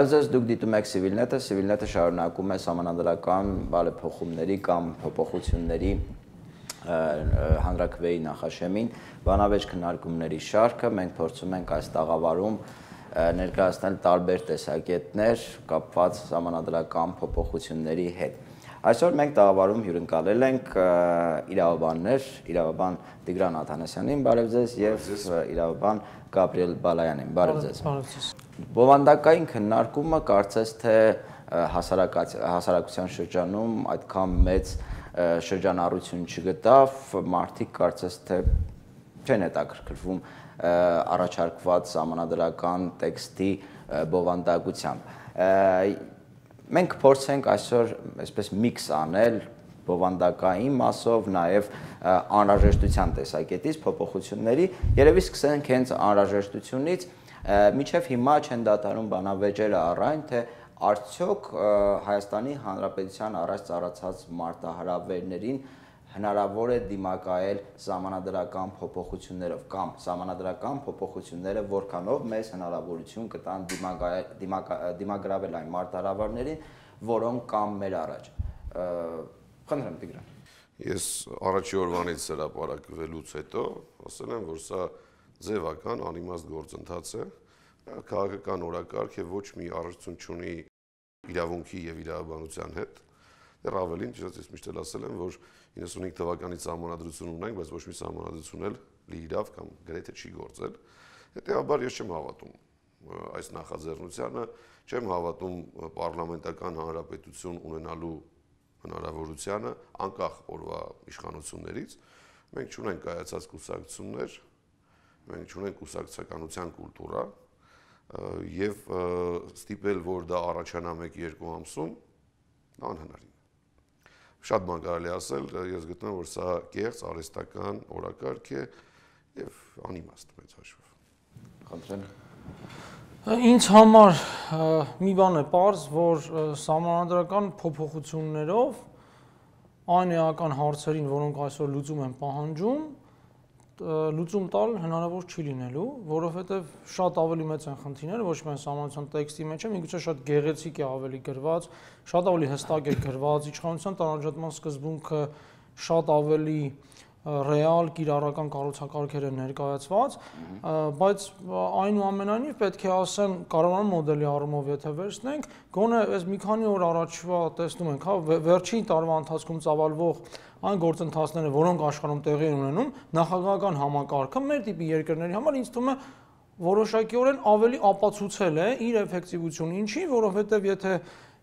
Բարև ձեզ, դուք դիտում եք Civilnet-ը շարունակում է սահմանադրական բարեփոխումների կամ փոփոխությունների հանրաքվեի նախաշեմին բանավեճ քննարկումների շարքը, մենք փորձում ենք այս տաղավարում ներկայացնել տարբեր տեսակետներ կապված սահմանադրական փոփոխությունների հետ։ Այսօր մենք տաղավարում հյուրընկալել ենք իրավաբաններ, իրավաբան Տիգրան Աթանասյանին, բարև ձեզ, եւ իրավաբան Գաբրիել Բալայանին, բարև ձեզ։ Բովանդակային քննարկումը կարծես թե հասարակության շրջանում այդքան մեծ շրջանառություն չգտավ, մարդիկ կարծես թե չեն հետաքրքրվում առաջարկված սահմանադրական տեքստի բովանդակությամբ։ Մենք փորձենք այսօր այսպես միքս անել բովանդակային մասով, նաև անհրաժեշտության տեսակետից փոփոխությունների, երևի սկսենք հենց անհրաժեշտությունից, մինչև հիմա չեն դադարում բանավեճերը առայն, թե արդյոք Հայաստանի Հանրապետության առաջ ծառացած մարտահրավերներին հնարավոր է դիմակայել սահմանադրական փոփոխություններով կամ սահմանադրական փոփոխությունները որքանով մեզ հնարավորություն կտան դիմագրավել այն մարտահրավերներին, որոնք կան մեր առաջ։ Խնդրեմ Տիգրան։ Ես առաջի օրվանից հրապարակվելուց հետո ասել եմ, որ սա ձևական անիմաստ գործընթաց է, քաղաքական օրակարգ է, ոչ մի առնչություն չունի իրավունքի եւ իրավաբանության հետ։ Դեռ ավելին, ես միշտ էլ ասել եմ, որ 95 թվականից սահմանադրություն ունենք, բայց ոչ մի սահմանադրություն էլ լիիրավ կամ գրեթե չի գործել։ Հետեւաբար ես չեմ հավատում այս նախաձեռնությանը, չեմ հավատում պարլամենտական հանրապետություն ունենալու հնարավորությանը, անկախ օրվա իշխանություններից։ Մենք չունենք կայացած կուսակցություններ, մենք չունենք կուսակցականության կուլտուրա եւ ստիպել, որ դա առաջանա 1-2 ամսում, դա անհնարին է։ Շատ բան կարելի ասել, ես գտնում որ սա կեղծ արհեստական օրակարգ է եւ անիմաստ մեծ հաշվով։ Խնդրեմ։ Ինձ համար մի բան է պարզ, որ սահմանադրական փոփոխություններով այն էական հարցերին, որոնք այսօր լուծում են պահանջում, լուծում տալ հնարավոր չի լինելու, որովհետև շատ ավելի մեծ են խնդիրները, ոչ միայն սահմանադրական տեքստի մեջ, միգուցե շատ գեղեցիկ է ավելի գրված, շատ ավելի հստակ է գրված, իշխանության տարանջատման սկզբունքը շատ ավելի ռեալ կիրառական կառուցակարգեր են ներկայացված, բայց այնուամենայնիվ պետք է ասեմ կառավարման մոդելի առումով եթե վերցնենք, գոնե այս մի քանի օր առաջվա տեսնում ենք, հա, վերջին տարվա ընթացքում ծավալվող այն գործընթացները, որոնք աշխարհում տեղի են ունենում, նախագահական համակարգը մեր տիպի երկրների համար ինձ թվում է որոշակիորեն ավելի ապացուցել է իր էֆեկտիվությունը, ինչի, որովհետև եթե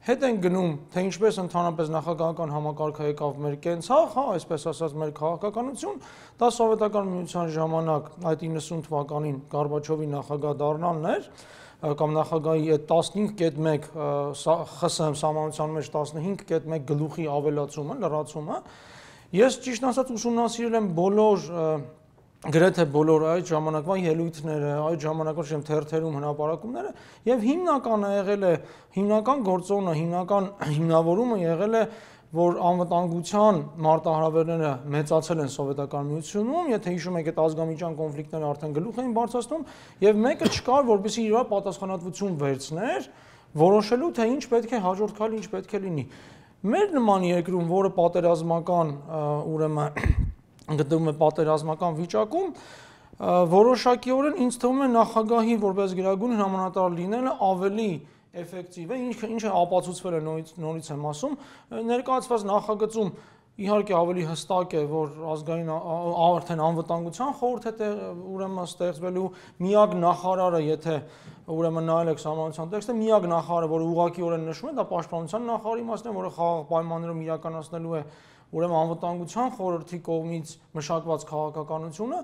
հետ են գնում, թե ինչպես ընդհանրապես նախագահական համակարգը եկավ մեր կենցաղ, հա, այսպես ասած մեր քաղաքականություն, դա սովետական միության ժամանակ այդ 90 թվականին Գորբաչովի նախագահ դառնալն էր, կամ նախագահի այդ 15.1 ԽՍՀՄ սահմանության մեջ 15.1 գլուխի ավելացումը, լրացումը, ես ճիշտ ասած ուսումնասիրել եմ բոլոր գրեթե բոլոր այդ ժամանակվա ելույթները, այդ ժամանակվա թերթերում հրապարակումները եւ հիմնականը եղել է հիմնական գործոնը, հիմնական հիմնավորումը եղել է, որ անվտանգության մարտահրավերները մեծացել են սովետական միությունում, եթե հիշում եք այդ ազգամիջյան կոնֆլիկտները արդեն գլուխ էին բարձրացնում եւ մեկը չկար, որպեսզի իր պատասխանատվություն վերցներ, որոշելու թե ինչ պետք է հաջորդ քայլը ինչ պետք է լինի։ Մեր նման երկրում, որը պատերազմական, ուրեմն գտնվում է պատերազմական վիճակում, որոշակիորեն ինձ թվում է նախագահի որպես գերագույն հրամանատար լինելը ավելի էֆեկտիվ է, ինչը ապացուցվել է նորից եմ ասում, ներկայացված նախագծում իհարկե ավելի հստակ է, որ ազգային արդեն անվտանգության խորհուրդ է ուրեմն ստեղծվելու միակ նախարարը, եթե ուրեմն նայել եք սահմանադրական տեքստը, միակ նախարարը, որը ուղղակիորեն նշվում է, դա պաշտպանության նախարարի մասն է, որը խաղաղ պայմաններում իրականացնելու է ուրեմն անվտանգության խորհրդի կողմից մշակված քաղաքականությունը,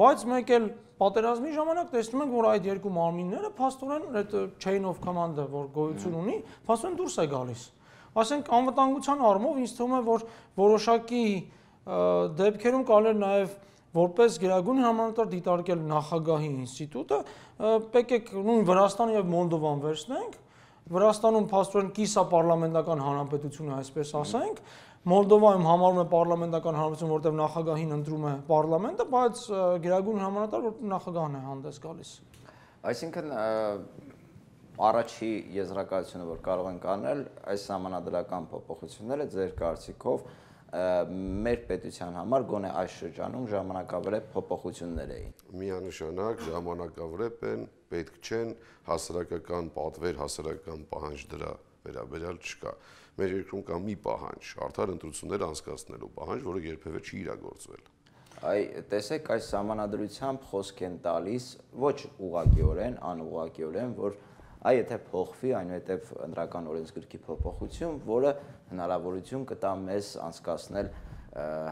բայց մեկ էլ պատերազմի ժամանակ տեսնում ենք, որ այդ երկու մարմինները փաստորեն այդ chain of command-ը, որ գոյություն ունի, փաստորեն դուրս է գալիս։ Ասենք անվտանգության առումով ինձ թվում է, որ որոշակի դեպքերում կարելի է նաև որպես գերագույն հրամանատար դիտարկել նախագահի ինստիտուտը, եկեք նույն Վրաստանը եւ Մոլդովան վերցնենք, Վրաստանում փաստորեն կիսապարլամենտական հանրապետություն է, այսպես ասենք, Մոլդովայում համարվում է պարլամենտական հանրապետություն, որտեղ նախագահին ընտրում է պարլամենտը, բայց գերագույն հրամանատար որ նախագահն է հանդես գալիս։ Այսինքն առաջի եզրակացությունը, որ կարող ենք անել, այս համանadrական փոփոխությունները ձեր կարծիքով մեր պետության համար գոնե այս շրջանում ժամանակավրեպ փոփոխություններ էին։ Միանշանակ ժամանակավրեպ են, պետք չեն, հասարակական պատվեր, հասարակական պահանջ դրա վերաբերյալ չկա։ Մեր երկրում կա մի պահանջ, արդար ընտրություններ անցկացնելու պահանջ, որը երբևէ չի իրագործվել։ Տեսեք, այս համանadrությամբ խոսք են տալիս ոչ ուղղակիորեն, անուղղակիորեն, որ եթե փոխվի, այնուհետև ընտրական օրենսգրքի փոփոխություն, որը հնարավորություն կտա մեզ անցկացնել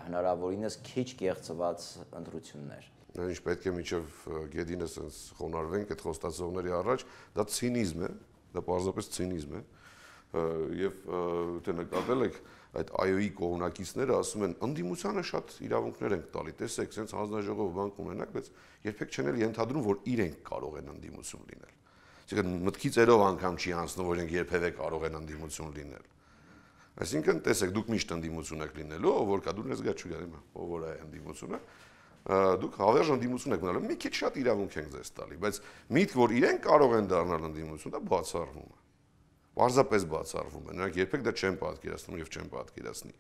հնարավորինս քիչ կեղծված ընտրություններ։ Ինչ պետք է միջև գեդինը sense խոնարհվենք այդ խոստացողների առաջ, դա ցինիզմ է, դա պարզապես ցինիզմ է, եւ թե նկատել եք այդ այոյի կողմնակիցները ասում են ընդդիմությանը շատ իրավունքներ ենք տալի, տեսեք, sense հանձնաժողով բանկ ունենակ, բայց երբեք չեն էլ ենթադրում, որ իրենք կարող են ընդդիմություն լինել։ Այսինքն մտքի ծերով անգամ չի անցնում, որ իրենք երբևէ կարող են ընդդիմություն լինել։ Այսինքն տեսեք, դուք միշտ ընդդիմություն եք լինելու, որ կա դու ներզգա չգա հիմա, ով որ է ընդդիմությունը, դուք հավերժ ընդդիմություն եք մնալու, մի քիչ շատ իրավունք ենք ձեզ տալի, բայց միտք, որ իրենք կարող են դառնալ ընդդիմություն, դա բացառվում է։ Պարզապես բացառվում է, նրանք երբեք դա չեն պատկերացնում եւ չեն պատկերացնի։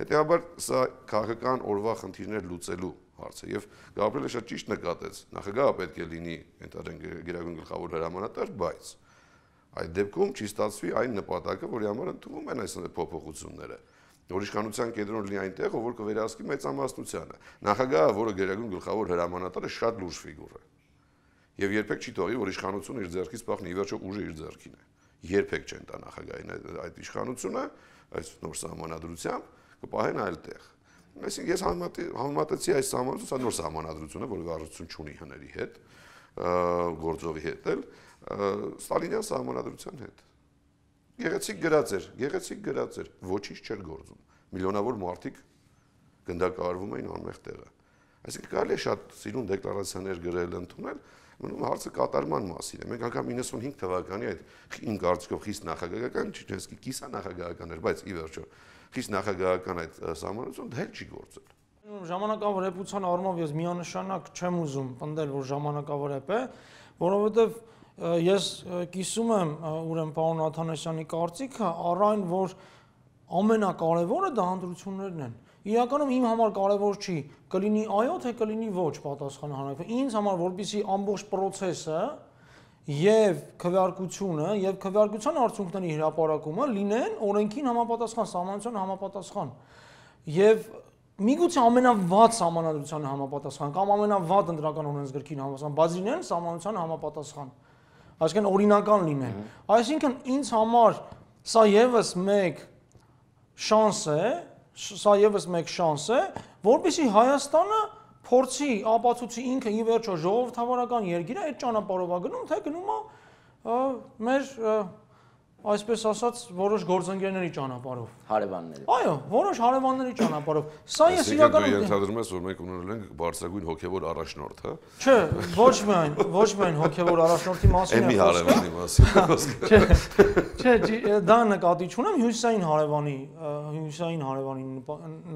Հետեւաբար սա քաղաքական օրվա խնդիրներ լուծելու հարց է եւ Գաբրիելը շատ ճիշտ նկատեց, նախագահը պետք է լինի ընդհանրեն գերագույն գլխավոր հրամանատար, բայց այդ դեպքում չի ստացվի այն նպատակը, որի համար ընդունվում են այս փոփոխությունները, որ իշխանության կենտրոնը լինի այնտեղ, որ կվերահսկի մեծամասնությանը։ Նախագահը, որը գերագույն գլխավոր հրամանատար է, շատ լուրջ ֆիգուր է եւ երբեք չի թողի, որ իշխանությունը իր ձեռքից փախնի, ի վերջո ուժը իր ձեռքին է։ Երբեք չեն տա նախագահային այդ իշխանությունը, այս նոր սահմանադրությամբ կպահեն այլ տեղ։ Այսինքն ես համեմատեցի այս սահմանադրությունը, սա նոր սահմանադրություն է, որը վարչություն չունի հների հետ, գործողի հետ էլ, Ստալինյան սահմանադրության հետ։ Գեղեցիկ գրած էր, ոչինչ չէր գործում։ Միլիոնավոր մարդիկ գնդակահարվում էին անմեղ տեղը։ Այսինքն կարելի է շատ սիրուն դեկլարացիաներ գրել, ընդունել, մնում հարցը կատարման մասին է։ Մենք անգամ 95 թվականի այդ իմ կարծիքով խիստ նախագահական, չի կիսա նախագահական էր, բայց ի վերջո խիստ նախագահական այդ սահմանությունը դա էլ չի գործել։ Ժամանակավրեպության առումով ես միանշանակ չեմ ուզում պնդել, որ ժամանակավրեպ է, որովհետև ես կիսում եմ ուրեմն պարոն Աթանասյանի կարծիքը առ այն, որ ամենակարևորը դա ընտրություններն են։ Իրականում իմ համար կարևոր չի կլինի այո թե կլինի ոչ պատասխանը հանրակրթություն։ Ինձ համար որպեսզի ամբողջ process-ը եւ քվեարկությունը եւ քվեարկության արդյունքների հրապարակումը լինեն օրենքին համապատասխան, սահմանության համապատասխան։ Եվ միգուցե ամենավատ սահմանադրության համապատասխան կամ ամենավատ ընտրական օրենսգրքին համապատասխան, բայց լինեն սահմանության համապատասխան։ Այսինքն օրինական լինեն։ Այսինքն ինձ համար սա եւս մեկ շանս է, որպեսզի Հայաստանը փորձի ապացուցի ինքը ի վերջո ժողովրդավարական երկիր է, այդ ճանապարհով է գնում, թե գնում է մեր այսպես ասած որոշ գործընկերների ճանապարհով։ Հարևանների։ Այո, որոշ հարևանների ճանապարհով։ Սա ես իրականում դու ենթադրում ես, որ մենք ունենալ ենք բարձրագույն հոգևոր առաջնորդ, հա։ Չէ, ոչ միայն հոգևոր առաջնորդի մասին է հարևանի մասին։ Չէ, դա նկատի չունեմ, հյուսային հարևանի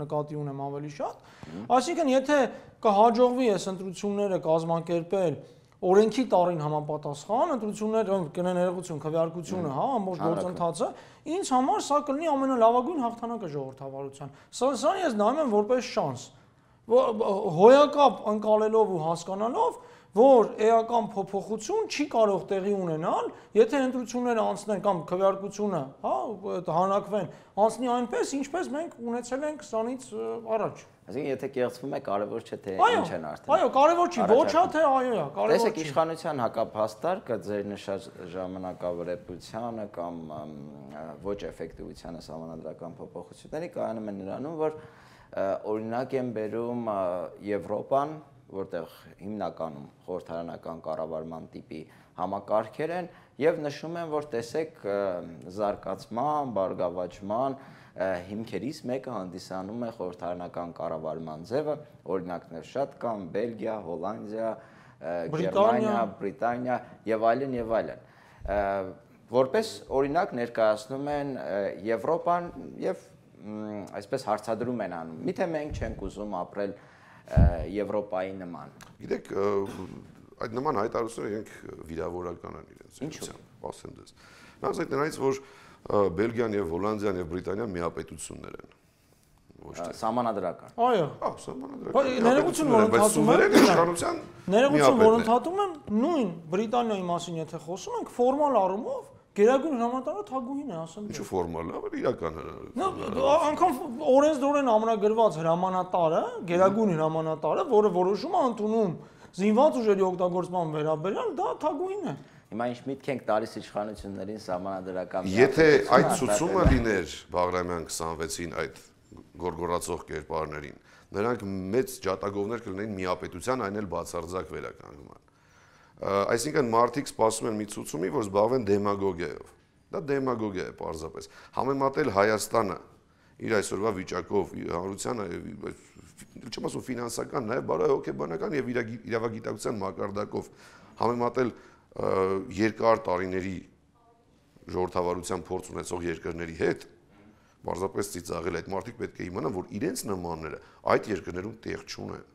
նկատի ունեմ ավելի շատ։ Այսինքն, եթե կհաջողվի այս ընտրությունները կազմակերպել օրենքի տարին համապատասխան, ընտրություններ կներողություն, քվեարկությունը, հա, ամբողջ գործընթացը, ինձ համար սա կլինի ամենալավագույն հաղթանակը ժողովրդավարության։ Սա ես նայում եմ որպես շանս։ Հոյակապ ընկալելով ու հասկանալով, որ էական փոփոխություն չի կարող տեղի ունենալ, եթե ընտրությունները անցնեն կամ քվեարկությունը, հա, հանրակրվեն, անցնի այնպես, ինչպես մենք ունեցել ենք սրանից առաջ։ Այսինքն եթե կեղծվում է, կարևոր չէ թե ինչ են արդեն։ Այո, կարևոր չի, ոչ հա թե այո է, կարևոր չի։ Տեսեք, իշխանության հակափաստարկը ձեր նշած ժամանակավրեպությանը կամ ոչ էֆեկտիվությանը սահմանադրական փոփոխությունների կայանում են նրանում, որ օրինակ են բերում Եվրոպան, որտեղ հիմնականում խորհրդարանական կառավարման տիպի համակարգեր են եւ նշում են, որ տեսեք զարգացման, բարգավաճման հիմքերից մեկը հանդիսանում է խորհրդարանական կառավարման ձևը, օրինակներ շատ կան, Բելգիա, Հոլանդիա, Գերմանիա, Բրիտանիա եւ այլն եւ այլն։ Որպես օրինակ ներկայացնում են Եվրոպան եւ այսպես հարցադրում են անում։ Միթե մենք չենք ուզում ապրել Եվրոպայի նման։ Գիտեք, այդ նման հայտարարությունները իրենք վիրավորական են իրենց։ կասեմ դες։ Նախ այդտեղից որ Բելգիան եւ Հոլանդիան եւ Բրիտանիան միապետություններ են։ Սահմանադրական։ Այո։ Սահմանադրական։ Ներողություն, որ ընդհատում եմ։ Իշխանության Ներողություն, որ ընդհատում եմ, նույն Բրիտանիայի մասին եթե խոսում ենք, ֆորմալ առումով Գերագույն հրամանատարը թագուհին է, ասեմ։ Ինչու ֆորմալ, ավելի իրական է։ Անկամ օրենսդրորեն ամրագրված հրամանատարը, Գերագույն հրամանատարը, որը որոշում է ընդունում զինված ուժերի օգտագործման վերաբերյալ, դա թագուհին է։ Հիմա ինչ միտք ենք տալիս իշխանություններին սահմանադրական։ Եթե այդ ցուցումը լիներ Բաղրամյան 26-ին այդ գորգորացող կերպարներին, նրանք մեծ ջատագովներ կլինեին միապետության, այն էլ բացարձակ վերականգնման։ Այսինքն մարդիկ սպասում են մի ցուցումի, որ զբաղվեն դեմագոգիայով։ Դա դեմագոգիա է պարզապես։ Համեմատել Հայաստանը իր այսօրվա վիճակով, հանրությանը, չեմ ասում ֆինանսական, նաև բարոյահոգեբանական եւ իրավագիտակցության մակարդակով համեմատել երկար տարիների ժողովրդավարության փորձ ունեցող երկրների հետ, պարզապես ծիծաղել այդ մարդիկ պետք է իմանան, որ իրենց նմանները այդ երկրներում տեղ չունեն։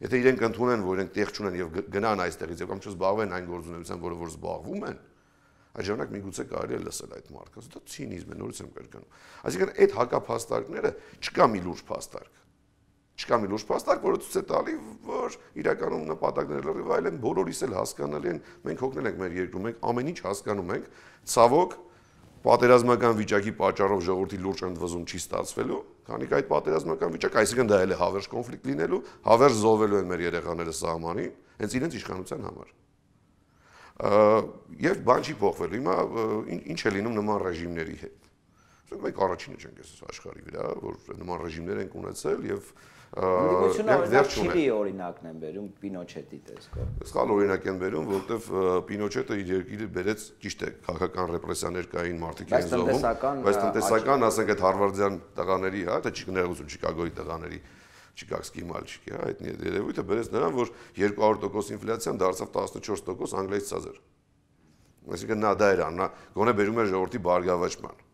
Եթե իրենք ընդունեն, որ իրենք տեղ չունեն եւ գնան այստեղից եւ կամ չզբաղվեն այն գործունեությամբ, որը որ զբաղվում են, այդ ժամանակ միգուցե կարելի է լսել այդ մարդկանց։ Դա ցինիզմ է, նորից եմ կրկնում։ Այսինքն այդ հակափաստարկները չկա մի լուրջ փաստարկ։ Չկա մի լուրջ փաստարկ, որը ցույց է տալի, որ իրականում նպատակները լրիվ են, բոլորիս էլ հասկանալի են, մենք հոգնել ենք մեր երկրում, մենք ամեն ինչ հասկանում ենք, ցավոք պատերազմական վիճակի պատճառով ժողովրդի լուրջ ընդվզում չի ստացվելու, քանի որ այդ պատերազմական վիճակը, այսինքն դա էլ է հավերժ կոնֆլիկտ լինելու, հավերժ զոհվելու են մեր երեխաները սահմանին, հենց իրենց իշխանության համար։ Եվ բան չի փոխվելու։ Հիմա ինչ է լինում նման ռեժիմների հետ։ Մենք առաջինը չենք այս աշխարհի վրա, որ նման ռեժիմներ են ունեցել եւ Չիլիի օրինակն են բերում Պինոչետի տեսքով։ Սխալ օրինակ են բերում, որովհետև Պինոչետը իր երկիրը բերեց, ճիշտ է, քաղաքական ռեպրեսիաներ կային, մարդիկ էին զոհվում, բայց տնտեսական, ասենք այդ հարվարդյան տղաների, հա, դա չի ներողություն Չիկագոյի տղաների, Չիկագսկի մալչիկի, հա, այդ երևույթը բերեց նրան, որ 200% ինֆլյացիան դարձավ 14%, Անգլիայից ցածր։ Այսինքն նա դա էր անում, նա գոնե բերում էր ժողովրդի բարգավաճման։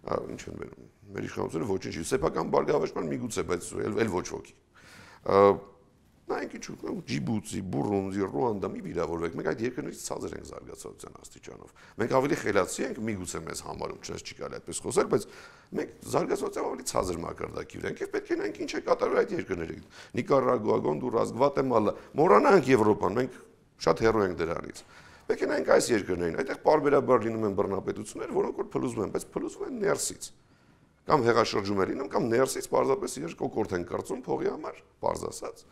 Ինչ են բերում։ Մեր իշխանությունը ոչինչ չի, սեփական բարգավաճման միգուցե, բայց էլ ոչ ոքի։ Նայենք ինչու, Ջիբուտի, Բուրունդի, Ռուանդա մի վիրավորվեք, մենք այդ երկրներից ցածր ենք զարգացողության աստիճանով։ Մենք ավելի խելացի ենք, միգուցե մեզ համարում, չես չի կարելի այդպես խոսել, բայց մենք զարգացողությամբ ավելի ցածր մակարդակի վրա ենք եւ պետք է նայենք ինչ է կատարվում այդ երկրների։ Նիկարագուա, Հոնդուրաս, Գվատեմալա, մոռանանք Եվրոպան, մենք շատ հեռու ենք դրանից։ Պետք է նայենք այս երկրներին, այդտեղ պարբերաբար լինում են բռնապետություններ, որոնք որ փլուզվում են, բայց փլուզվում են ներսից։ Կամ հեղաշրջում է լինում, կամ ներսից պարզապես իրար կոկորտ են կարծում փողի համար, պարզ ասած,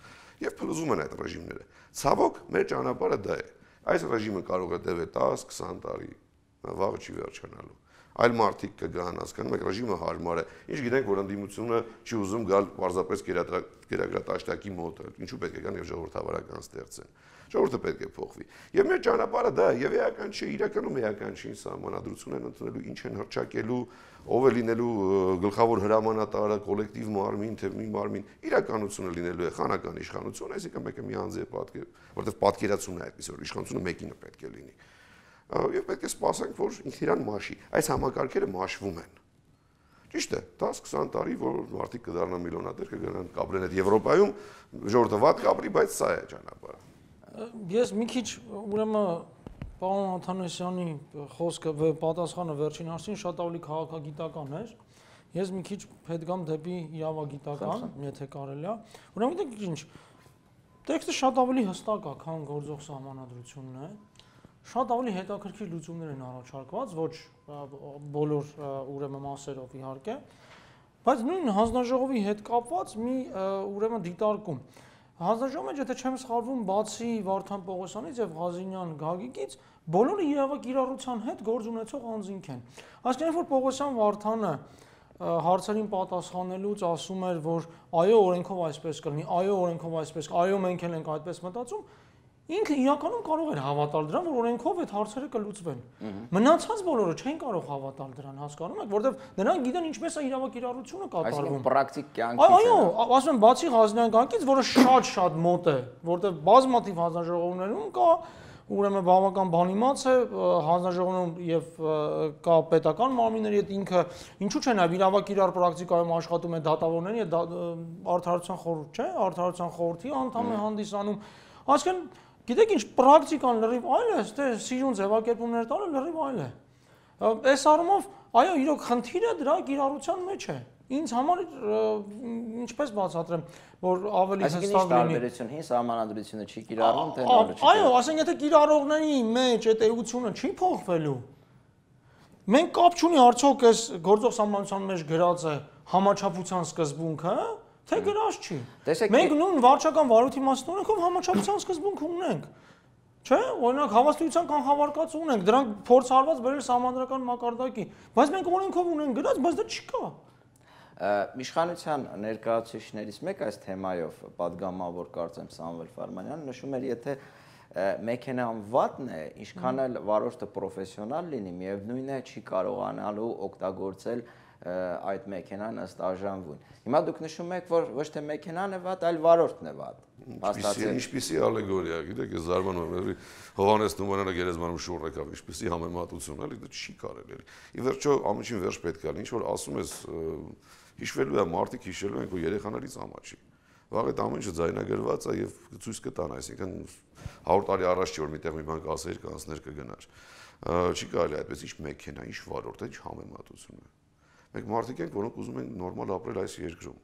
եւ փլուզում են այդ ռեժիմները։ Ցավոք, մեր ճանապարհը դա է։ Այս ռեժիմը կարող է տևել 10-20 տարի, վաղը չի վերջանալու։ Այլ մարդիկ կգան, հասկանում եք, ռեժիմը հարմար է։ Ինչ գիտենք, որ ընդդիմությունը չի ուզում գալ պարզապես գերակրատաշտակի մոտ, ինչու պետք է գան եւ ժողովրդավարական ստեղծեն։ Ժողովուրդը պետք է փոխվի։ Եվ մեր ճանապարհը դա է, եւ էական չի, իրականում էական չի սահմանադրություն են ընդունելու, ինչ են հրճակելու, ով է լինելու գլխավոր հրամանատարը, կոլեկտիվ մարմին, թե մի մարմին, իրականությունը լինելու է խանական իշխանություն, այսինքն մեկը մի անձ է պատկեր, որտեղ պատկերացումն է այդպես, որ իշխանությունը մեկինը պետք է լինի։ Եվ պետք է սպասենք, որ ինքն իրան մաշի։ Այս համակարգերը մաշվում են։ Ճիշտ է, 10-20 տարի, որ մարդիկ կդառնան միլիոնատեր, կգնան կապրեն այդ Եվրոպայում, ժողովուրդը վատ կապրի, բայց սա է ճանապարհը։ Ես մի քիչ ուրեմն պարոն Աթանասյանի խոսքը պատասխանը վերջին հարցին շատ ավելի քաղաքագիտական էր։ Ես մի քիչ հետ գամ դեպի իրավագիտական, եթե կարելի է։ Ուրեմն դուք ինչ, տեքստը շատ ավելի հստակ է, քան գործող սահմանադրությունն է։ Շատ ավելի հետաքրքիր լուծումներ են առաջարկված, ոչ բոլոր ուրեմն մասերով իհարկե, բայց նույն հանձնաժողովի հետ կապված մի ուրեմն դիտարկում։ Հանձնաժողովը, եթե չեմ սխալվում, բացի Վարդան Պողոսյանից եւ Ղազինյան Գագիկից, բոլորը իրավակիրառության հետ գործ ունեցող անձինք են։ Այսինքն, որ Պողոսյան Վարդանը հարցերին պատասխանելուց ասում էր, որ այո, օրենքով այսպես կլինի, այո, օրենքով այսպես, այո, մենք էլ ենք այդպես մտածում, ինքը իրականում կարող էր հավատալ դրան, որ օրենքով այդ հարցերը կլուծվեն։ Մնացած բոլորը չեն կարող հավատալ դրան, հասկանում եք, որովհետև նրանք գիտեն ինչպես է իրավակիրառությունը կատարվում։ Այսինքն պրակտիկ կյանքից։ Այո, ասում եմ, բացի Ղազինյան Գագիկից, որը շատ մոտ է, որովհետև բազմաթիվ հանձնաժողովներում կա, ուրեմն բավական բանիմաց է հանձնաժողովում եւ կա պետական մարմինների հետ ինքը ինչու՞ չէ նաեւ իրավակիրառ պրակտիկայում աշխատում է դատավորների հետ արդարացության խորհուրդ, չէ, արդարացության խորհրդի անդամ է հանդիսանում։ Այսինքն Գիտեք ինչ, պրակտիկան լրիվ այլ է, դե սիրուն ձևակերպումներ տալը լրիվ այլ է։ Այս առումով, այո, իրոք խնդիրը դրա կիրառության մեջ է։ Ինձ համար ինչպես բացատրեմ, որ ավելի հստակ լինի։ Այսինքն տարբերություն հին սահմանադրությունը չի կիրառվում, թե նորը չի։ Այո, ասենք եթե կիրառողների մեջ այդ էությունը չի փոխվելու, մենք կապ չունի արդյոք այս գործող սահմանության մեջ գրած է համաչափության սկզբունքը, թե գրած չի։ Մենք նույն վարչական վարույթի մասն ունենք, ով համաչափության սկզբունք ունենք։ Չէ, օրինակ հավաստիության կանխավարկած ունենք, դրանք փորձարված բերել սահմանադրական մակարդակի, բայց մենք օրենքով ունենք գրած, բայց դա չկա։ Իշխանության ներկայացուցիչներից մեկ այս թեմայով պատգամավոր կարծեմ Սամվել Ֆարմանյանը նշում էր, եթե մեքենան վատն է, ինչքան էլ վարորդը պրոֆեսիոնալ լինի, միևնույն է չի կարողանալու օգտագործել այդ մեքենան ըստ արժանվուն։ Հիմա դուք նշում եք, որ ոչ թե մեքենան է վատ, այլ վարորդն է վատ։ Ինչպիսի ալեգորիա, գիտեք, ես զարմանում եմ, Հովհաննես Թումանյանը գերեզմանում շուռ եկավ, ինչպիսի համեմատություն, էլի, դա չի կարելի։ Ի վերջո ամենին վերջ պետք է լինի, ինչ որ ասում ես, հիշվելու է մարդիկ հիշելու են, որ երեխաներից ամաչի։ Վաղ այդ ամեն ինչը ձայնագրված է եւ ցույց կտան, այսինքն 100 տարի առաջ չէ որ միտեղ մի բան կասեր, կանցներ կգնար։ Չի կարելի այդպես ինչ մեքենա, ինչ վարորդ, ինչ համեմատություն է։ Մենք մարդիկ ենք, որոնք ուզում են նորմալ ապրել այս երկրում։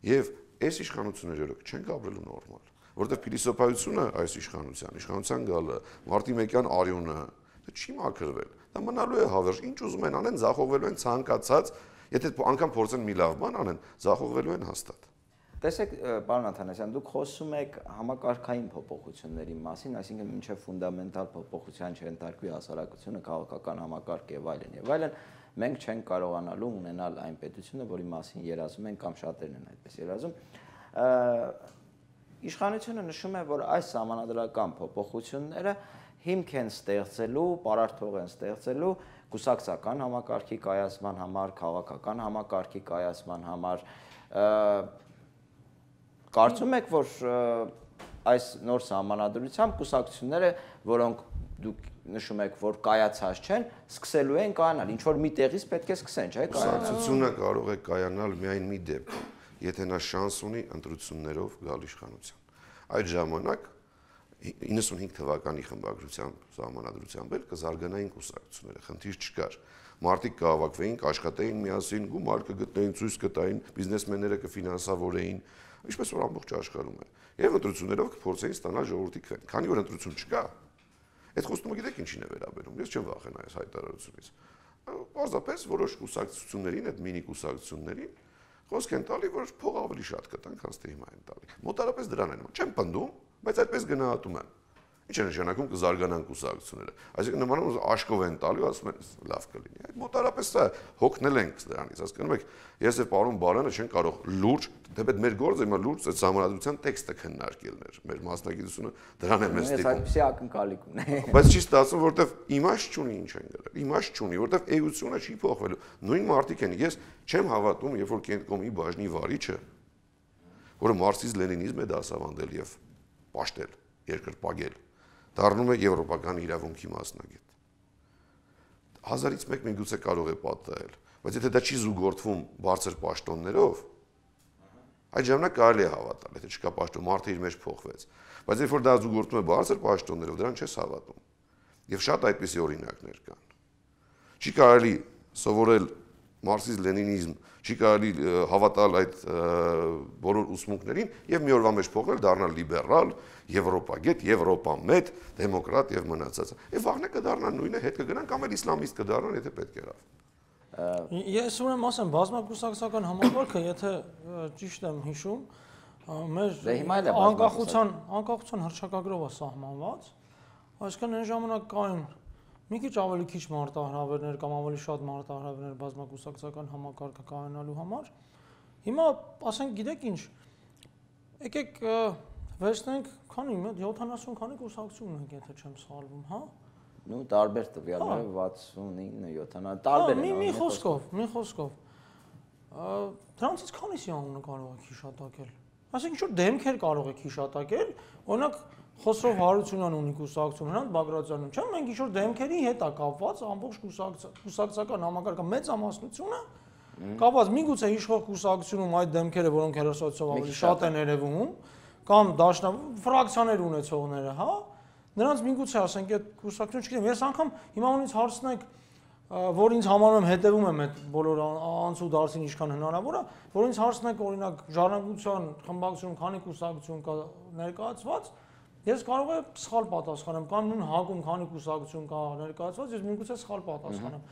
Եվ այս իշխանությունները չեն ապրելու նորմալ, որովհետեւ փիլիսոփայությունը այս իշխանության գալը, մարտի մեկյան արյունը, դա չի մաքրվել։ Դա մնալու է հավերժ, ինչ ուզում են անեն, ձախողվելու են ցանկացած, եթե անգամ փորձեն մի լավ բան անեն, ձախողվելու են հաստատ։ Տեսեք, պարոն Աթանասյան, դուք խոսում եք համակարգային փոփոխությունների մասին, այսինքն մինչև ֆունդամենտալ փոփոխության չընթարկվի հասարակությունը, քաղաքական համակարգ եւ այլն, մենք չենք կարողանալու ունենալ այն պետությունը, որի մասին երազում են կամ շատերն են այդպես երազում։ Իշխանությունը նշում է, որ այս սահմանադրական փոփոխությունները հիմք են ստեղծելու, պարարտող են ստեղծելու կուսակցական համակարգի կայացման համար, քաղաքական համակարգի կայացման համար։ Կարծում եք, որ այս նոր սահմանադրությամբ կուսակցությունները, որոնք դուք նշում եք, որ կայացած չեն, սկսելու են կայանալ, ինչ որ մի տեղից պետք է սկսեն, չէ՞, կուսակցությունը կարող է կայանալ միայն մի դեպքում, եթե նա շանս ունի ընտրություններով գալ իշխանության։ Այդ ժամանակ 95 թվականի խմբագրությամբ սահմանադրությամբ էլ կզարգանային կուսակցությունները, խնդիր չկար։ Մարդիկ կհավաքվեին, կաշխատեին միասին, գումար կգտնեին, ցույց կտային, բիզնեսմենները կֆինանսավորեին, ինչպես որ ամբողջ աշխարհում է։ Եվ ընտրություններով կփորձեին ստանալ ժողովրդի քվեն։ Քանի որ ընտրություն չկա, այդ խոստումը գիտեք ինչին է վերաբերում։ Ես չեմ վախենա այս հայտարարությունից։ Պարզապես որոշ կուսակցություններին, այդ մինի կուսակցություններին խոսք են տալի, որ փող ավելի շատ կտան, քան թե հիմա են տալի։ Մոտարապես դրան են։ Չեմ պնդում, բայց այդպես գնահատում եմ։ Ինչ է նշանակում կզարգանան կուսակցությունները։ Այսինքն նմանապես աշկով են տալու, ասում են լավ կլինի։ Այդ մոտարապես սա հոգնել ենք դրանից, հասկանում եք։ Ես եւ պարոն Բարյանը չեն կարող լուրջ, դեպի մեր գործը հիմա լուրջ այդ սահմանադրության տեքստը քննարկելներ։ Մեր մասնագիտությունը դրան է մեզ ստիպում։ Այսպեսի ակնկալիք ունի։ Բայց չի ստացվում, որովհետեւ իմաստ չունի ինչ են գրել։ Իմաստ չունի, որովհետեւ էությունը չի փոխվելու։ Նույն մարդիկ են։ Ես չեմ հավատում, երբ որ Կենտկոմի բաժնի վարիչը, որը մարքսիզմ-լենինիզմ է դասավանդել եւ պաշտել, երկրպագել, դառնում է եվրոպական իրավունքի մասնագետ։ 1000-ից մեկ միգուցե կարող է պատահել, բայց եթե դա չի զուգորդվում բարձր պաշտոններով, այդ ժամանակ կարելի է հավատալ, եթե չկա պաշտոն, մարդը իր մեջ փոխվեց։ Բայց երբ որ դա զուգորդվում է բարձր պաշտոններով, դրան չես հավատում։ Եվ շատ այդպիսի օրինակներ կան։ Չի կարելի սովորել մարքսիզմ-լենինիզմ, չի կարելի հավատալ այդ բոլոր ուսմունքներին եւ մի օրվա մեջ փոխել, դառնալ լիբերալ, եվրոպագետ, եվրոպամետ, դեմոկրատ եւ մնացածը։ Եվ վաղնե կդառնան նույնը, հետ կգնան կամ էլ իսլամիստ կդառնան, եթե պետք է լավ։ Ես ուրեմն ասեմ, բազմակուսակցական համակարգը, եթե ճիշտ եմ հիշում, մեր անկախության հռչակագրով է սահմանված, այսինքն այն ժամանակ կային մի քիչ մարտահրավերներ կամ ավելի շատ մարտահրավերներ բազմակուսակցական համակարգը կայանալու համար։ Հիմա ասենք, գիտեք ինչ, եկեք վերցնենք, քանի 70 քանի կուսակցություն ունենք, եթե չեմ սխալվում, հա։ Ну տարբեր տվյալներով 69, 70, տարբեր են։ Մի խոսքով։ Դրանցից քանիսի անունը կարող եք հիշատակել։ Այսինքն ինչ որ դեմքեր կարող եք հիշատակել, օրինակ Խոսրով Հարությունյանն ունի կուսակցություն, Հրանտ Բագրատյանն, չէ՞, մենք ինչ որ դեմքերի հետ է կապված ամբողջ կուսակցական համակարգը մեծամասնությունը կապված միգուցե իշխող կուսակցությունում այդ դեմքերը, որոնք հերոսացիով ավելի շատ են երևում, կամ ֆրակցիաներ ունեցողները, հա, նրանց միգուցե ասենք այդ կուսակցություն, չգիտեմ, ես անգամ հիմա ունից հարցնեք, որ ինձ համարում եմ հետևում եմ այդ բոլոր անցու դարձին ինչքան հնարավոր է, որ ինձ հարցնեք օրինակ ժառանգության խմբակցություն, քանի կուսակցություն կա ներկայացված, ես կարող եմ սխալ պատասխանեմ, կամ նույն ՀԱԿ-ում քանի կուսակցություն կա ներկայացված, ես միգուցե սխալ պատասխանեմ։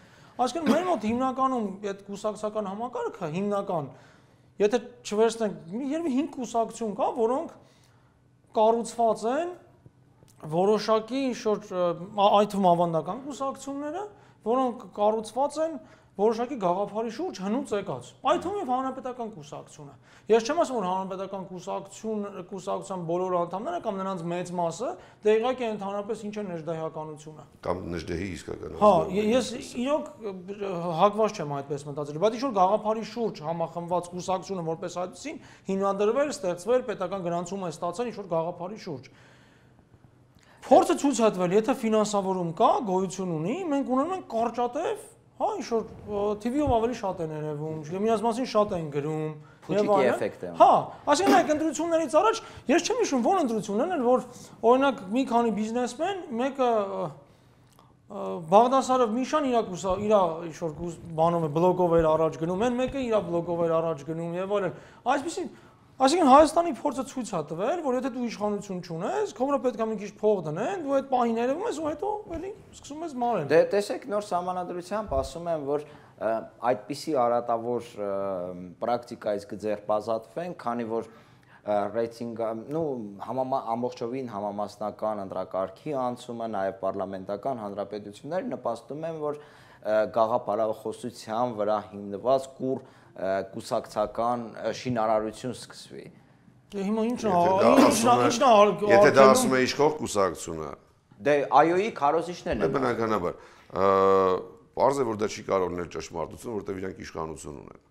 Այսինքն մեր մոտ հիմնականում այդ կուսակցական համակարգը հիմնական, եթե չվերցնենք, երևի 5 կուսակցություն կա, որոնք կառուցված են որոշակի շուրջ այդ թվում ավանդական կուսակցությունները, որոնք կառուցված են որոշակի գաղափարի շուրջ հնուց եկած։ Այդ թվում եւ հանրապետական կուսակցությունը։ Ես չեմ ասում, որ հանրապետական կուսակցության բոլոր անդամները կամ նրանց մեծ մասը դեղյակ է ընդհանրապես ինչ է ներդահականությունը։ Կամ ներդեհի իսկական։ Հա, ես իրոք հակված չեմ այդպես մտածել, բայց ինչ որ գաղափարի շուրջ համախմբված կուսակցությունը որպես այդպեսին հիմնադրվել, ստեղծվել, պետական գրանցում է ստացել ինչ որ գաղափարի շուրջ։ Փորձը ցույց է տվել, եթե ֆինանսավորում կա, գոյություն ունի, մենք ունենում ենք կարճատև, հա, ինչ որ TV-ով ավելի շատ են երևում, միած մասին շատ են գրում, Փուչիկի էֆեկտ է։ Հա, այսինքն այդ ընտրություններից առաջ ես չեմ հիշում ո՞ր ընտրություններն են, որ օրինակ մի քանի բիզնեսմեն, մեկը Բաղդասարով Միշան իր ինչ որ բանով է բլոգով էր առաջ գնում, այն մեկը իր բլոգով էր առաջ գնում եւ այլն։ Այսպեսին Այսինքն Հայաստանի փորձը ցույց է տվել, որ եթե դու իշխանություն չունես, քո վրա պետք է մի քիչ փող դնեն, դու այդ պահին երևում ես ու հետո էլի սկսում ես մարել։ Դե տեսեք նոր սահմանադրությամբ ասում են, որ այդպիսի արատավոր պրակտիկայից կձերբազատվեն, քանի որ ռեյտինգը, ամբողջովին համամասնական ընտրակարգի անցումը, նաև պարլամենտական հանրապետությունները նպաստում են, որ գաղափարախոսության վրա հիմնված կուր կուսակցական շինարարություն սկսվի։ Հիմա ինչն է Եթե դա ասում է իշխող կուսակցությունը։ Դե այոյի քարոզիչներն են։ Բնականաբար, պարզ է որ դա չի կարող լինել ճշմարտություն, որովհետև իրանք իշխանություն ունեն։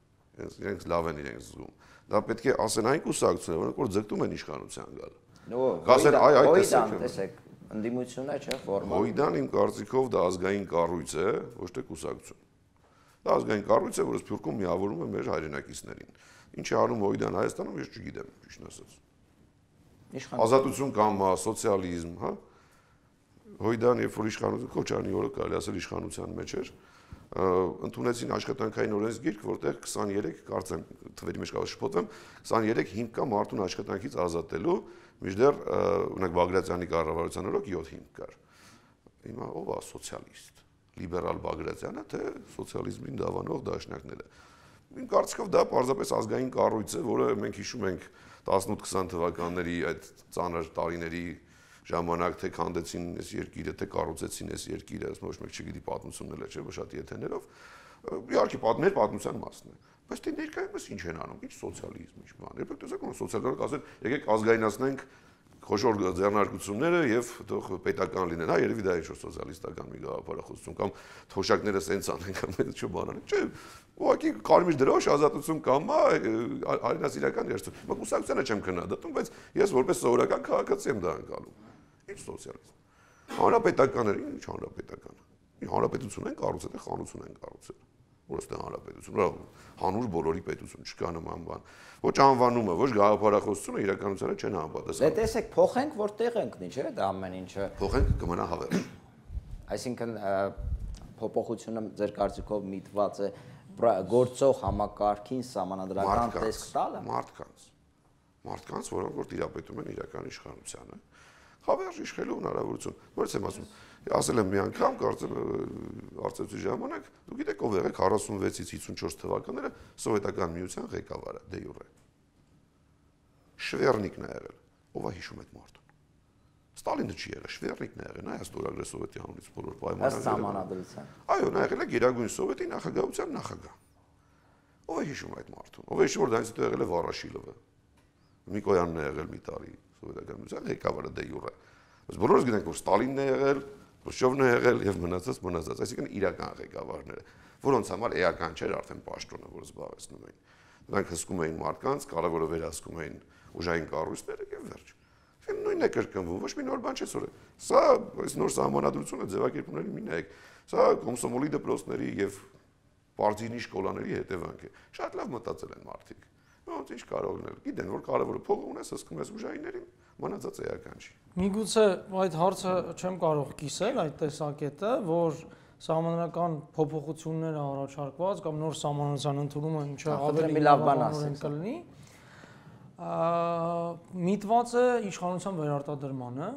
Իրենք լավ են իրենք զգում։ Դա պետք է ասեն այն կուսակցությունները, որոնք որ ձգտում են իշխանության գալ։ Կասեն այ տեսեք, ընդդիմությունը չէ ֆորմալ։ Օյդան իմ կարծիքով դա ազգային կառույց է, ոչ թե կուսակցություն։ Դա ազգային կառույց է, որը Սփյուռքում միավորում է մեր հայրենակիցներին։ Ինչ է անում Օյդան Հայաստանում, ես չգիտեմ, ճիշտն ասած։ Ազատություն կամ սոցիալիզմ, հա։ Օյդան երբ որ իշխանություն Քոչարյանի օրը կարելի ասել իշխանության մեջ էր, ընդունեցին աշխատանքային օրենսգիրք, որտեղ 23 կարծեմ թվերի մեջ կարող շփոթվեմ, 23 հիմք կա մարդուն աշխատանքից ազատելու, մինչդեռ օրինակ Բագրատյանի կառավարության օրոք 7 հիմք կար։ Հիմա ով է սոցիալիստ, լիբերալ Բագրատյանը, թե սոցիալիզմին դավանող դաշնակները։ Իմ կարծիքով դա պարզապես ազգային կառույց է, որը մենք հիշում ենք 18-20 թվականների այդ ծանր տարիների ժամանակ թե քանդեցին այս երկիրը, թե կառուցեցին այս երկիրը, ոչ մեկ չգիտի պատմությունն էլ չէ, շատ եթեներով։ Իհարկե մեր պատմության մասն է։ Բայց դե ներկայումս ինչ են անում, ինչ սոցիալիզմ, ինչ բան։ Երբ տեսեք ոնց սոցիալները ասեն, եկեք ազգայնացնենք խոշոր ձեռնարկությունները եւ թող պետական լինեն, հա, երևի դա ինչ-որ սոցիալիստական մի գաղափարախոսություն կամ թոշակները սենց անեն կամ այդ ինչ բան անեն։ Չէ, ուղղակի կարմիր դրոշ ազատություն կամ հայրենասիրական երաշխություն։ Մա կուսակցությանը չեմ քննադատում, բայց ես որպես սովորական քաղաքացի եմ դա անցալում։ Ինչ սոցիալիզմ։ Հանրապետականներ, ինչ հանրապետական։ Հանրապետություն են կառուցել, թե խանություն են կառուցել։ Որովհետեւ հանրապետություն, հանուր բոլորի պետություն չկա նման բան։ Ոչ անվանումը, ոչ գաղափարախոսությունը իրականությանը չեն համապատասխանում։ Դե տեսեք, փոխենք որտեղ ընկնի, չէ՞, դա ամեն ինչը։ Փոխենք կմնա հավերժ։ Այսինքն փոփոխությունը ձեր կարծիքով միտված է գործող համակարգին սահմանադրական տեսք տալը։ Մարդկանց, որոնք որ տիրապետում են իրական իշխանությանը, հավերժ իշխելու հնարավորություն։ Որից եմ ասում, ասել եմ մի անգամ, կարծեմ արծեւի ժամանակ, դու գիտեք ով եղեք 46-ից 54 թվականները սովետական միության ղեկավարը, դե յուրե։ Շվերնիկն է եղել, ով է հիշում այդ մարդուն։ Ստալինը չի եղել, Շվերնիկն է եղել, նա ստորագրել սովետի անունից բոլոր պայմանները։ Այո, նա եղել է Գերագույն սովետի նախագահության նախագահ։ Ով է հիշում այդ մարդուն։ Ով է հիշում, որ դրանից հետո եղել է Վարաշիլովը։ Միկոյանն է եղել մի տարի սովետական միության ղեկավարը դե յուրե։ Բայց բոլորս գիտենք, որ Ստալինն է եղել, Խրուշչովն է եղել եւ մնացած, այսինքն իրական ղեկավարները, որոնց համար էական չէր արդեն պաշտոնը, որ զբաղեցնում էին։ Նրանք հսկում էին մարդկանց, կարևորը վերահսկում էին ուժային կառույցները եւ վերջ։ Նույնն է կրկնվում, ոչ մի նոր բան չէ սորը։ Սա այս նոր սահմանադրությունը ձևակերպումների մի նայեք։ Սա կոմսոմոլի դպրոցների եւ Պարտիզանի շկոլաների հետևանք է։ Շատ լավ մտածել են մարդիկ։ Ոնց ինչ կարող լինել։ Գիտեն, որ կարևորը փողը ունես, հսկում ես ուժայիններին, մնացած էական չի։ Միգուցե այդ հարցը չեմ կարող կիսել այդ տեսակետը, որ սահմանադրական փոփոխություններ առաջարկված կամ նոր սահմանադրության ընդունումը ինչը ավելի լավանորեն կլինի, միտված է իշխանության վերարտադրմանը,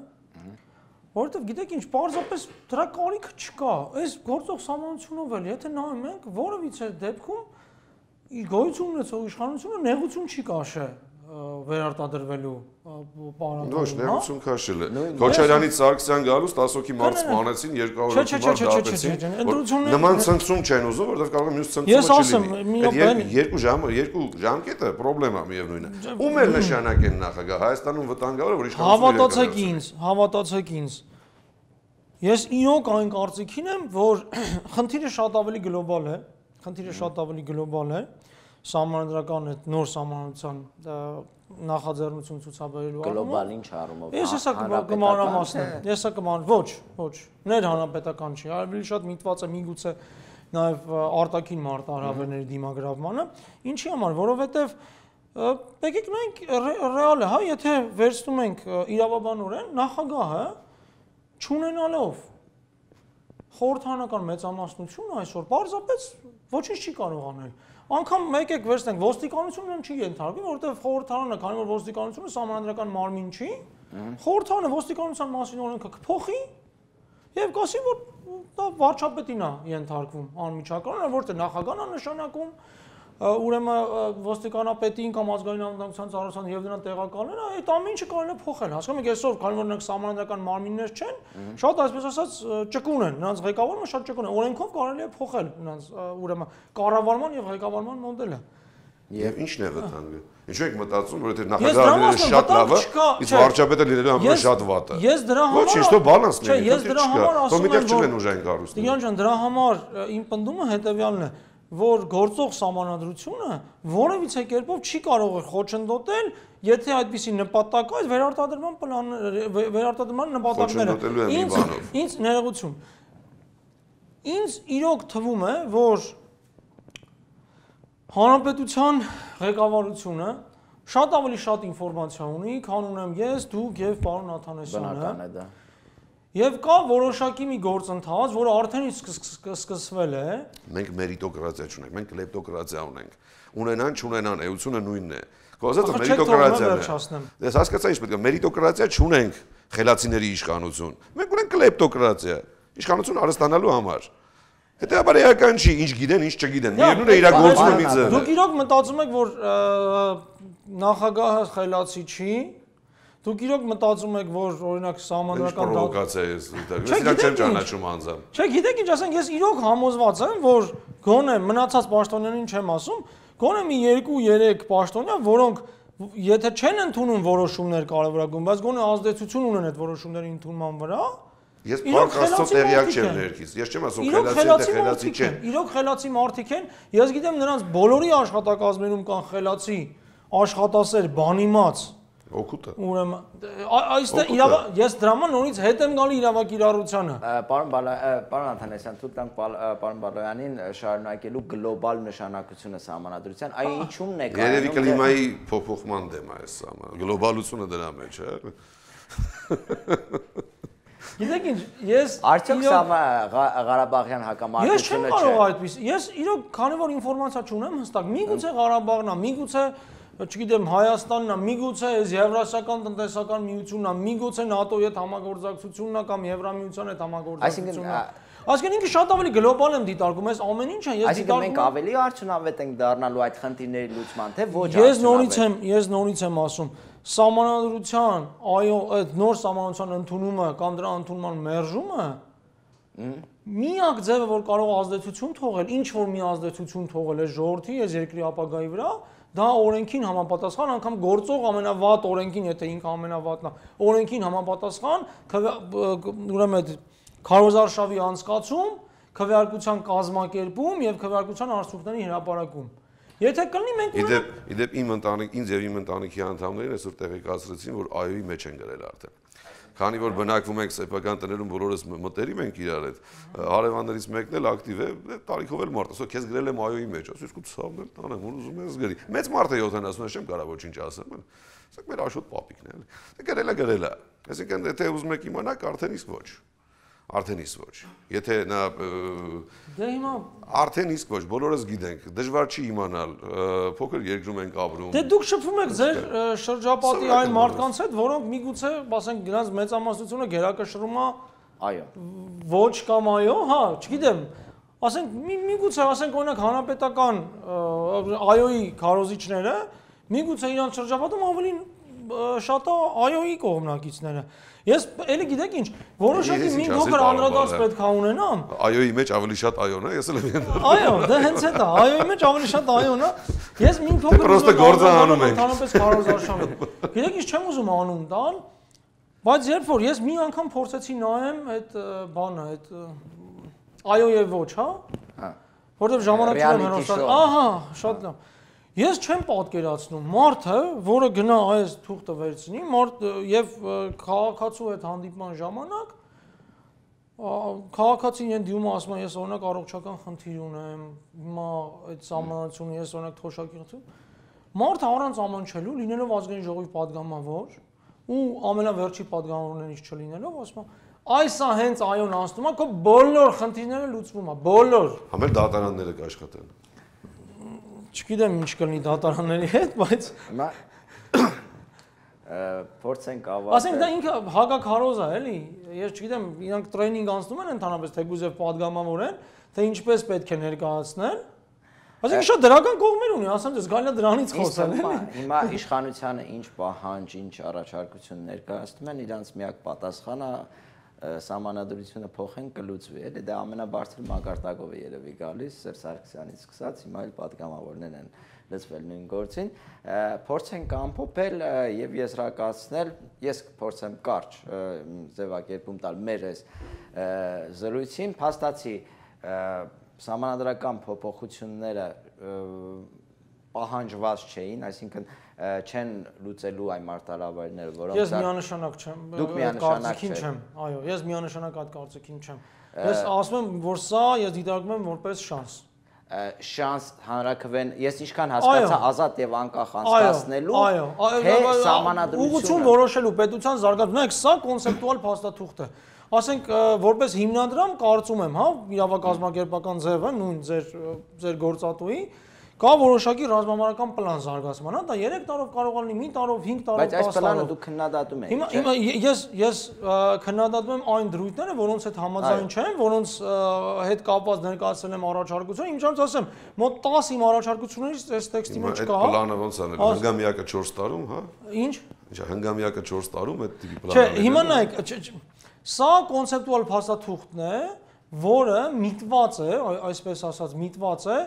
որովհետև գիտեք ինչ, պարզապես դրա կարիքը չկա։ Այս գործող սահմանությունով էլ եթե նայում ենք, որևիցե դեպքում գոյություն ունեցող իշխանությունը նեղություն չի կաշել վերարտադրվելու պարագայում։ Ոչ, նեղություն քաշել է։ Քոչարյանից Սարգսյան գալուց 10 հոգի մարդ սպանեցին, 200 հոգի մարդ դատեցին։ Նման ցնցում չեն ուզում, որովհետև կարող է մյուս ցնցումը չլինի։ Երկու ժամկետը պրոբլեմա միևնույնն է։ Ում էլ նշանակ են նախագահ Հայաստանում վտանգավոր որ իշխանությունը։ Հավատացեք ինձ։ Ես իրոք այն կարծիքին եմ, որ խնդիրը շատ ավելի գլոբալ է, սահմանադրական այդ նոր սահմանության նախաձեռնություն ցուցաբերելու առումով գլոբալ ինչ առումով ես հեսա կմանրամասնեմ ոչ ներհանրապետական չի ավելի շատ միտված է միգուցե նաև արտաքին մարտահրավերների դիմագրավմանը ինչի համար որովհետև եկեք նայենք ռեալ է հա եթե վերցնում ենք իրավաբանորեն նախագահը չունենալով խորհրդանական մեծամասնություն այսօր պարզապես ոչինչ չի կարող անել Անկամ եկեք վերցնենք ոստիկանությունը չի ենթարկվում, որովհետև խորհրդարանը, քանի որ ոստիկանությունը սահմանադրական մարմին չի, խորհրդարանը ոստիկանության մասին օրենքը կփոխի եւ կասի, որ դա վարչապետին է ենթարկվում անմիջականորեն, որտեղ նախագահն է նշանակում, ուրեմն ոստիկանապետին կամ ազգային անվտանգության ծառայության եւ նրան տեղակալները, այդ ամեն ինչը կարելի է փոխել։ Հասկանում եք, այսօր քանի որ նրանք սահմանադրական մարմիններ չեն, շատ այսպես ասած ճկուն են, նրանց ղեկավարումը շատ ճկուն է։ Օրենքով կարելի է փոխել նրանց ուրեմն կառավարման եւ ղեկավարման մոդելը։ Եվ ի՞նչն է վտանգը։ Ինչու եք մտածում, որ եթե նախագահը լինել շատ լավը, իսկ վարչապետը լինելու համար շատ վատը։ Ես դրա համար Ոչինչ, դու բալանս լինի։ Ես դրա համար ասում եմ, որ ուժային կառույցներ։ Տիգրան ջան, դրա համար իմ պնդումը հետեւյալն է, որ գործող սահմանադրությունը որևիցե կերպով չի կարող է խոչընդոտել, եթե այդպիսի նպատակ այդ վերարտադրման նպատակները։ Ինձ ներողություն։ Ինձ իրոք թվում է, որ Հանրապետության ղեկավարությունը շատ ավելի շատ ինֆորմացիա ունի, քան ունեմ ես, դուք եւ պարոն Աթանեսյանը։ Եվ կա որոշակի մի գործընթաց, որը արդեն սկսվել է։ Մենք մերիտոկրատիա չունենք, մենք կլեպտոկրատիա ունենք։ Ունենան, չունենան, էությունը նույնն է։ Կոզածը մերիտոկրատիան է։ Դες հասկացա ինչ պետք է, մերիտոկրատիա չունենք խելացիների իշխանություն։ Մենք ունենք կլեպտոկրատիա, իշխանություն արստանալու համար։ Հետեւաբար էական չի, ինչ գիտեն, ինչ չգիտեն։ Միևնույն է իրագործումը մի ձև։ Դուք իրոք մտածում եք, որ նախագահը խելացի չի։ Դուք իրոք մտածում եք, որ օրինակ սահմանադրական պրովոկացիա է, ես իրաք չեմ ճանաչում անձամբ։ Չէ, գիտեք ինչ ասենք, ես իրոք համոզված եմ, որ գոնե մնացած պաշտոնյանին չեմ ասում, գոնե մի 2-3 պաշտոնյա, որոնք եթե չեն ընդունում որոշումներ կարևորագույն, բայց գոնե ազդեցություն ունեն այդ որոշումների ընդունման վրա, ես բարկաստո տեղյակ չեմ ներքից։ Ես չեմ ասում խելացի չեն։ Իրոք խելացի մարդիկ են։ Ես գիտեմ նրանց բոլորի աշխատակազմերում կան խելացի, աշխատասեր, բանիմաց Օգուտը։ Ուրեմն այստեղ ես դրաման նորից հետ եմ գալի իրավակիրառությանը։ Պարոն Աթանեսյան, թույլ տանք պարոն Բալոյանին շարունակելու գլոբալ նշանակությունը սահմանադրության, այն ինչումն է կայանում։ Երևի կլիմայի փոփոխման դեմ է այս սահմանը։ Գլոբալությունը դրա մեջ է։ Գիտեք ինչ, ես արդյոք Ղարաբաղյան հակամարտությունը չէ։ Ես չեմ կարող այդպես։ Ես իրոք քանի որ ինֆորմացիա չունեմ հստակ, միգուցե Ղարաբաղն է, միգուցե չգիտեմ Հայաստանն է, միգուցե Եվրասիական տնտեսական միությունն է, միգուցե ՆԱՏՕ-ի հետ համագործակցությունն է կամ Եվրամիության հետ համագործակցությունն է։ Այսինքն ինքը շատ ավելի գլոբալ եմ դիտարկում, այս ամեն ինչը ես դիտարկում եմ։ Մենք ավելի արդյունավետ ենք դառնալու այդ խնդիրների լուծման, թե ոչ արդյունավետ։ Ես նորից եմ ասում, սահմանադրության, այո, այդ նոր սահմանադրության ընդունումը կամ դրա ընդունման մերժումը միակ ձևը, որ կարող ազդեցություն թողել, ինչ որ մի ազդեցություն թողել է ժողովրդի, այս երկրի ապագայի վրա, դա օրենքին համապատասխան, անգամ գործող ամենավատ օրենքին, եթե ինքը ամենավատն է, օրենքին համապատասխան, ուրեմն քարոզարշավի անցկացում, քվեարկության կազմակերպում եւ քվեարկության արդյունքների հրապարակում։ Եթե կլինի մենք Իդեպ իմ ընտանիք, ինձ եւ իմ ընտանիքի անդամներին այսօր տեղեկացրեցին, որ այոյի մեջ են գրել արդեն։ Քանի որ բնակվում ենք սեփական տներում, բոլորս մտերիմ ենք իրար հետ, հարևաններից մեկն էլ ակտիվ է, տարիքով էլ մարդ, ասա քեզ գրել եմ այոյի մեջ, ասա իսկ ցավն էլ տանեմ, ուզում ես գրի։ Մեծ մարդ է 70, չեմ կարող ոչինչ ասեմ, ասեք մեր աշոտ պապիկն է, գրել է։ Այսինքն եթե ուզում եք իմանալ, արդեն իսկ ոչ։ Արդեն իսկ ոչ։ Եթե նա Դե հիմա արդեն իսկ ոչ, բոլորս գիտենք, դժվար չի իմանալ, փոքր երկրում ենք ապրում։ Դե դուք շփվում եք ձեր շրջապատի այն մարդկանց հետ, որոնք միգուցե, ասենք, դրանց մեծամասնությունը գերակշռում է Այո։ ոչ կամ այո, հա, չգիտեմ։ Ասենք միգուցե, ասենք օրինակ հանրապետական այոյի քարոզիչները, միգուցե իրանց շրջապատում ավելի շատ է այոյի կողմնակիցները։ Ես էլի գիտեք ինչ, որոշակի մի փոքր անդրադարձ պետք է ունենամ։ Այոյի մեջ ավելի շատ այոն է, ես էլ եմ։ Այո, դա հենց է դա, այոյի մեջ ավելի շատ այոն է։ Ես մի փոքր Պրոստը գործը անում ենք։ Ընդհանրապես քարոզարշավը։ Գիտեք ինչ չեմ ուզում անուն տալ, բայց երբ որ ես մի անգամ փորձեցի նայեմ այդ բանը, այդ այո եւ ոչ, հա։ Հա։ Որտեվ ժամանակ չունեմ հեռուստա։ Ահա, շատ լավ։ Ես չեմ պատկերացնում մարդը, որը գնա այս թուղթը վերցնի, մարդ եւ քաղաքացու հետ հանդիպման ժամանակ քաղաքացին են դիմում ասում ես օրինակ առողջական խնդիր ունեմ, հիմա այդ սահմանությունը ես օրինակ թոշակի խնդիր։ Մարդը առանց ամանչելու, լինելով ազգային ժողովի падգամավոր ու ամենավերջի падգամավորներից չլինելով, ասում է այս է հենց այոն անցնում է, քո բոլոր խնդիրները լուծվում է, բոլոր։ Համել դատարանները կաշխատեն։ Չգիտեմ ինչ կլինի դատարանների հետ, բայց հիմա փորձենք ավարտել։ Ասենք դա ինքը հակաքարոզ է, էլի։ Ես չգիտեմ, իրանք տրեյնինգ անցնում են ընդհանրապես թեկուզ եւ падգամավոր են, թե ինչպես պետք է ներկայացնել։ Այսինքն շատ դրական կողմեր ունի, ասեմ դες գալի դրանից խոսել, էլի։ Հիմա իշխանությանը ինչ պահանջ, ինչ առաջարկություն ներկայացնում են, իրանց միակ պատասխանը սահմանադրությունը փոխեն կլուծվի, էլի դա ամենաբարձր մակարդակով է երևի գալիս Սերժ Սարգսյանից սկսած, հիմա էլ պատգամավորներն են լծվել նույն գործին, փորձենք ամփոփել եւ եզրակացնել, ես կփորձեմ կարճ ձևակերպում տալ մեր այս զրույցին, փաստացի սահմանադրական փոփոխությունները պահանջված չէին, այսինքն չեն լուծելու այն մարտահրավերները, որոնք Ես միանշանակ չեմ, կարծիքին չեմ, այո, ես միանշանակ այդ կարծիքին չեմ։ Ես ասում եմ, որ սա ես դիտարկում եմ որպես շանս։ Շանս հանրաքվեն, ես ինչքան հասկացա ազատ եւ անկախ անցկացնելու, թե սահմանադրությունը ուղղություն որոշելու պետության զարգացումը, նայեք, սա կոնցեպտուալ փաստաթուղթ է։ Ասենք որպես հիմնադրամ կարծում եմ, հա, իրավակազմակերպական ձևը, նույն ձեր գործատուի կա որոշակի ռազմամարական պլան զարգացման, հա, դա 3 տարով կարող է լինի, 5 տարով, 5 տարով, 10 տարով։ Բայց այս պլանը դուք քննադատում եք։ Հիմա ես քննադատում եմ այն դրույթները, որոնց հետ համաձայն չեմ, որոնց հետ կապված ներկայացրել եմ առաջարկություն, իմ ճանաչած ասեմ, մոտ 10 իմ առաջարկություններից այս տեքստի մեջ կա։ Այդ պլանը ոնց անել, հնգամյակը 4 տարում, հա։ Ինչ։ Ինչա հնգամյակը 4 տարում այդ տիպի պլանը։ Չէ, հիմա նայեք, սա կոնցեպտուալ փաստաթուղթն է, որը միտված է, այսպես ասած, միտված է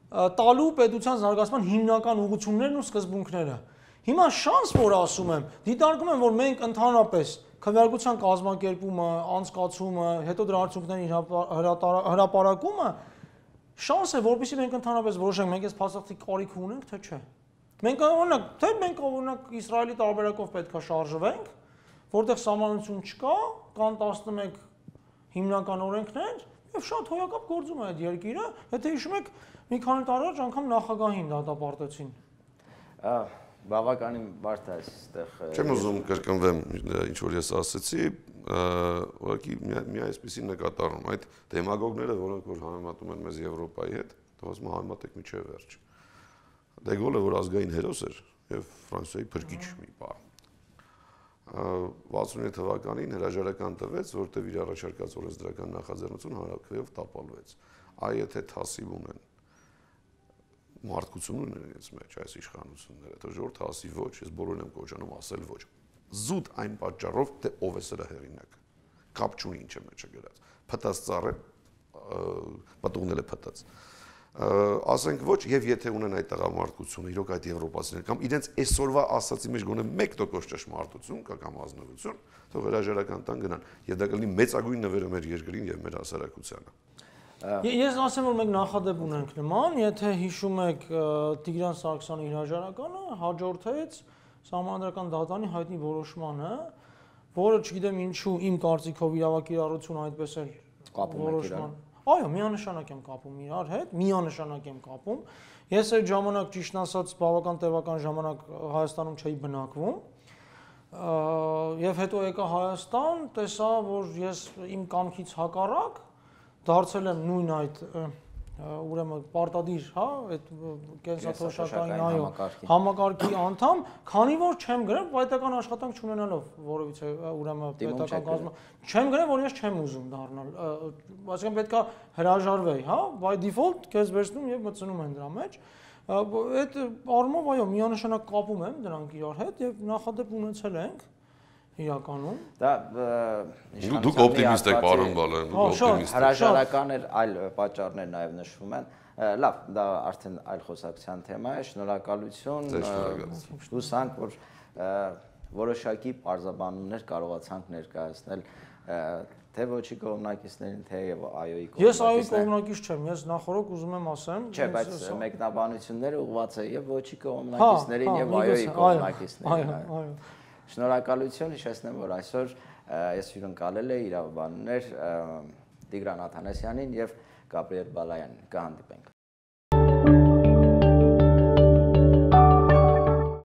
տալու պետության զարգացման հիմնական ուղղություններն ու սկզբունքները։ Հիմա շանս որ ասում եմ, դիտարկում եմ, որ մենք ընդհանրապես քվեարկության կազմակերպումը, անցկացումը, հետո դրա արդյունքների հրապարակումը շանս է, որպեսզի մենք ընդհանրապես որոշենք, մենք այս փաստաթղթի կարիք ունենք, թե չէ։ Մենք օրինակ, թե մենք օրինակ Իսրայելի տարբերակով պետք է շարժվենք, որտեղ սահմանություն չկա, կան 11 հիմնական օրենքներ եւ շատ հոյակապ գործում է այդ երկիրը, եթե հիշում եք մի քանի տարի առաջ անգամ նախագահին դատապարտեցին։ Բավականին բարդ է այստեղ։ Չեմ ուզում կրկնվեմ ինչ որ ես ասացի, ուղղակի մի այսպեսի նկատառում այդ դեմագոգները, որոնք որ համեմատում են մեզ Եվրոպայի հետ, ասում են համեմատեք միջև վերջ։ Դեգոլը որ ազգային հերոս էր եւ Ֆրանսիայի փրկիչ մի բան։ 69 թվականին հրաժարական տվեց, որտեղ իր առաջարկած օրենսդրական նախաձեռնությունը հանրաքվեով տապալվեց։ Այ եթե թասիվ ունեն մարդկություն ունեն իրենց մեջ այս իշխանությունները, թե ժողովուրդը ասի ոչ, ես բոլորին եմ կոչանում ասել ոչ։ Զուտ այն պատճառով, թե ով է սրա հեղինակը։ Կապ չունի ինչ է մեջը գրած։ Փտած ծառը պատուղնել է փտած։ Ասենք ոչ, եւ եթե ունեն այդ տղամարդկությունը, իրոք այդ եվրոպացիներ կամ իրենց այսօրվա ասացի մեջ գոնե 1% ճշմարտություն կամ ազնվություն, թող հրաժարական տան գնան, եւ դա կլինի մեծագույն նվերը մեր երկրին եւ մեր հասարակությանը։ Ես ասեմ, որ մենք նախադեպ ունենք նման, եթե հիշում եք Տիգրան Սարգսյանի հրաժարականը հաջորդեց Սահմանադրական դատարանի հայտնի որոշմանը, որը չգիտեմ ինչու իմ կարծիքով իրավակիրառությունը այդպես էլ կապում եք իրար։ Այո, միանշանակ եմ կապում իրար հետ, միանշանակ եմ կապում։ Ես այդ ժամանակ ճիշտ ասած բավական տևական ժամանակ Հայաստանում չէի բնակվում։ Եվ հետո եկա Հայաստան, տեսա, որ ես իմ կամքից հակառակ դարձել եմ նույն այդ ուրեմն պարտադիր, հա, այդ կենսաթոշակային այո համակարգի անդամ, քանի որ չեմ գրել պետական աշխատանք չունենալով, որովհետեւ ուրեմն պետական կազմը չեմ գրել, որ ես չեմ ուզում դառնալ, այսինքն պետքա հրաժարվեի, հա, by default քեզ վերցնում եւ մտցնում են դրա մեջ։ Այդ առումով այո, միանշանակ կապում եմ դրանք իրար հետ եւ նախադեպ ունեցել ենք իրականում։ Դա դուք օպտիմիստ եք, պարոն Բալայան, օպտիմիստ։ Հրաժարական այլ պատճառներ նաև նշվում են։ Լավ, դա արդեն այլ խոսակցության թեմա է, շնորհակալություն։ Հուսանք, որ որոշակի պարզաբանումներ կարողացանք ներկայացնել թե ոչի կողմնակիցներին, թե եւ այոյի կողմնակիցներին։ Ես այոյի կողմնակից չեմ, ես նախորդ ուզում եմ ասեմ։ Չէ, բայց մեկնաբանությունները ուղղված է եւ ոչի կողմնակիցներին եւ այոյի կողմնակիցներին։ Այո։ Շնորհակալություն, հիշեցնեմ, որ այսօր ես հյուրընկալել եմ իրավաբաններ Տիգրան Աթանասյանին եւ Գաբրիել Բալայանին։ Կհանդիպենք։